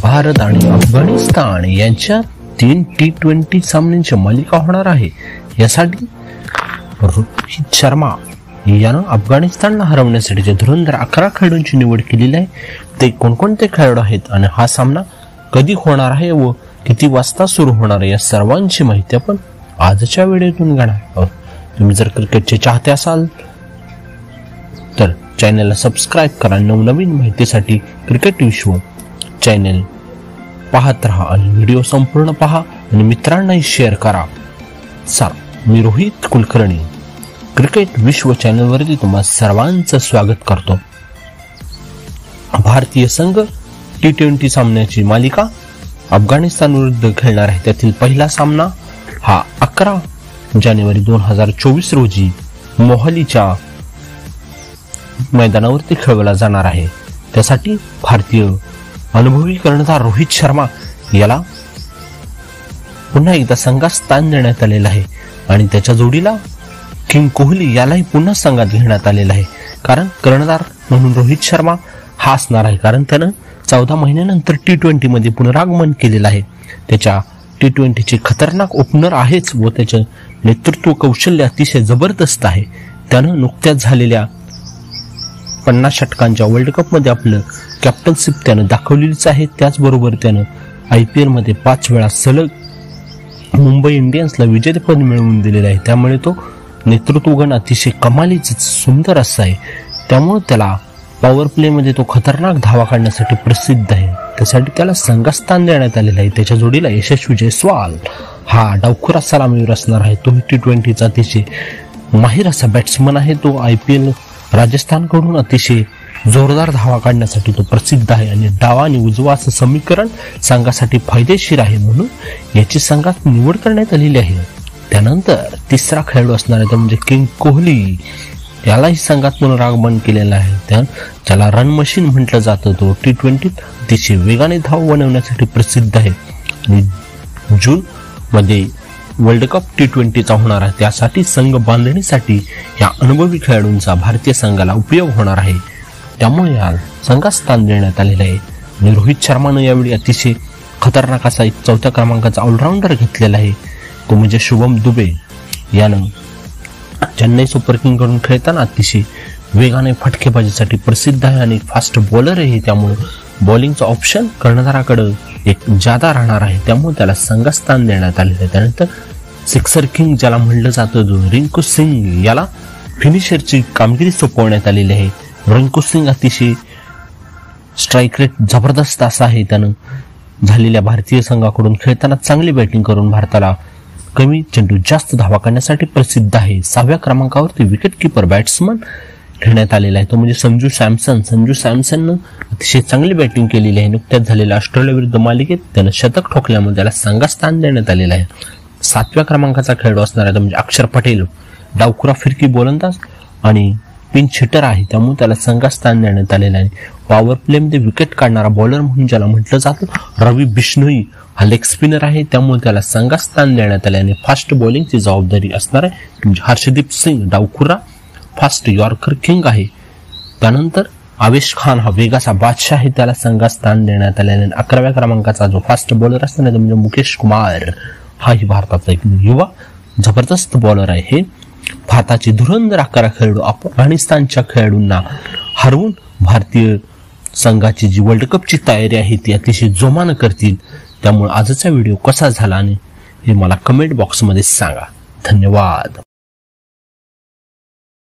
भारत आणि अफगाणिस्तान यांच्या 3 T20 सामन्यांची मालिका होणार आहे। यासाठी रोहित शर्मा यानं अफगाणिस्तानला हरवण्यासाठी धुरंधर 11 खेळाडूंची निवड केलेली आहे। ते कोणकोणते खेळाडू आहेत आणि हा सामना कधी होणार आहे व किती वाजता सुरू होणार आहे या सर्वांची माहिती आपण आजच्या व्हिडिओतून घेणार आहोत। तुम्ही जर क्रिकेटचे चाहते असाल तर चॅनलला सबस्क्राइब करा। नवनवीन माहितीसाठी क्रिकेट विश्व चॅनल पाहत रहा आणि व्हिडिओ संपूर्ण पहा आणि मित्रांनाही शेअर करा। मी रोहित कुलकर्णी क्रिकेट विश्व चॅनलवरती तुम्हा सर्वांचं स्वागत करतो। भारतीय संघ T20 सामन्याची मालिका अफगाणिस्तान विरुद्ध खेळणार आहे। त्यातील पहिला सामना हा 11 जानेवारी 2024 रोजी मोहालीच्या मैदानावरती खेळवला जाणार आहे। त्यासाठी भारतीय अनुभवी कर्णधार रोहित शर्मा याला पुन्हा एकदा संघात स्थान देण्यात आलेलं आहे आणि त्याच्या जोडीला किंग कोहली यालाही पुन्हा संघात घेण्यात आलेलं आहे। कारण कर्णधार म्हणून रोहित शर्मा हा असणार आहे, कारण त्यानं 14 महिन्यानंतर T20 मध्ये पुनरागमन केलेलं आहे। त्याच्या T20 चे खतरनाक ओपनर आहेच व त्याचे नेतृत्व कौशल्य अतिशय जबरदस्त आहे। त्यानं नुकत्याच झालेल्या 50 षटकांच्या वर्ल्ड कप मध्ये आपलं कॅप्टनशिप त्यानं दाखवलेलीच आहे। त्याचबरोबर त्यानं IPL मध्ये 5 वेळा सलग मुंबई इंडियन्सला विजेतेपद मिळवून दिलेलं आहे। त्यामुळे तो नेतृत्वगुण अतिशय कमालीच सुंदर असा आहे। त्यामुळे त्याला पॉवर प्ले मध्ये तो खतरनाक धावा काढण्यासाठी प्रसिद्ध आहे। त्यासाठी त्याला संघात स्थान देण्यात आलेलं आहे। त्याच्या जोडीला यशस्वी जयस्वाल हा डावखुरा सलामीवीर असणार आहे। तो T20 चा अतिशय माहिर असा बॅट्समन आहे। तो IPL राजस्थान कडून अतिशय जोरदार धावा काढण्यासाठी तो प्रसिद्ध आहे आणि डावा आणि उजवा असं समीकरण संघासाठी फायदेशीर आहे, म्हणून याची संघात निवड करण्यात आलेली आहे। त्यानंतर तिसरा खेळाडू असणार आहे तो म्हणजे किंग कोहली। यालाही संघात पुनरागमन केलेलं आहे। ज्याला रन मशीन म्हटलं जातं। तो T20 अतिशय वेगाने धाव बनवण्यासाठी प्रसिद्ध आहे आणि जून मध्ये वर्ल्ड कप T20 चा होणार आहे। त्यासाठी संघ बांधणीसाठी या अनुभवी खेळाडूंचा भारतीय संघाला उपयोग होणार आहे। त्यामुळे या संघात स्थान देण्यात आलेलं आहे आणि रोहित शर्मानं यावेळी अतिशय खतरनाक असा एक 4थ्या क्रमांकाचा ऑलराऊंडर घेतलेला आहे। तो म्हणजे शुभम दुबे। यानं चेन्नई सुपर किंग कडून खेळताना अतिशय वेगाने फटकेबाजीसाठी प्रसिद्ध आहे आणि फास्ट बॉलर आहे। त्यामुळे बॉलिंगचा ऑप्शन कर्णधाराकडे एक जादा राहणार आहे। त्यामुळे त्याला संघात स्थान देण्यात आलेलं आहे। त्यानंतर सिक्सर किंग ज्याला म्हणलं जातं जो रिंकू सिंग याला फिनिशरची कामगिरी सोपवण्यात आलेली आहे। रिंकू सिंग अतिशय स्ट्राईक रेट जबरदस्त असा आहे। त्यानं झालेल्या भारतीय संघाकडून खेळताना चांगली बॅटिंग करून भारताला कमी चेंडू जास्त धावा करण्यासाठी प्रसिद्ध आहे। 6व्या क्रमांकावरती विकेट किपर बॅट्समन ठेवण्यात आलेला आहे तो म्हणजे संजू सॅमसननं अतिशय चांगली बॅटिंग केलेली आहे। नुकत्याच झालेल्या ऑस्ट्रेलिया विरुद्ध मालिकेत त्यानं शतक ठोकल्यामुळे त्याला संघात स्थान देण्यात आलेलं आहे। 7व्या क्रमांकाचा खेळाडू असणार आहे तो म्हणजे अक्षर पटेल। डावखुरा फिरकी गोलंदाज आणि पिंच हिटर आहे। त्यामुळे त्याला संघात स्थान देण्यात आलेलं आहे। पॉवर प्ले मध्ये विकेट काढणारा बॉलर म्हणून ज्याला म्हटलं जातं रवी बिश्नोई हा लेग स्पिनर आहे। त्यामुळे त्याला संघात स्थान देण्यात आले आणि फास्ट बॉलिंगची जबाबदारी असणार आहे म्हणजे हर्षदीप सिंग डावखुरा फास्ट यॉर्कर किंग आहे। त्यानंतर आवेश खान हा वेगाचा बादशाह आहे। त्याला संघात स्थान देण्यात आले आणि 11व्या क्रमांकाचा जो फास्ट बॉलर असणार आहे तो म्हणजे मुकेश कुमार हाही भारताचा एक युवा जबरदस्त बॉलर आहे। हे भारताचे धुरंधर 11 खेळाडू अफगाणिस्तानच्या खेळाडूंना हरवून भारतीय संघाची जी वर्ल्ड कपची तयारी आहे ती अतिशय जोमानं करतील। त्यामुळे आजचा व्हिडिओ कसा झाला आणि हे मला कमेंट बॉक्समध्ये सांगा। धन्यवाद।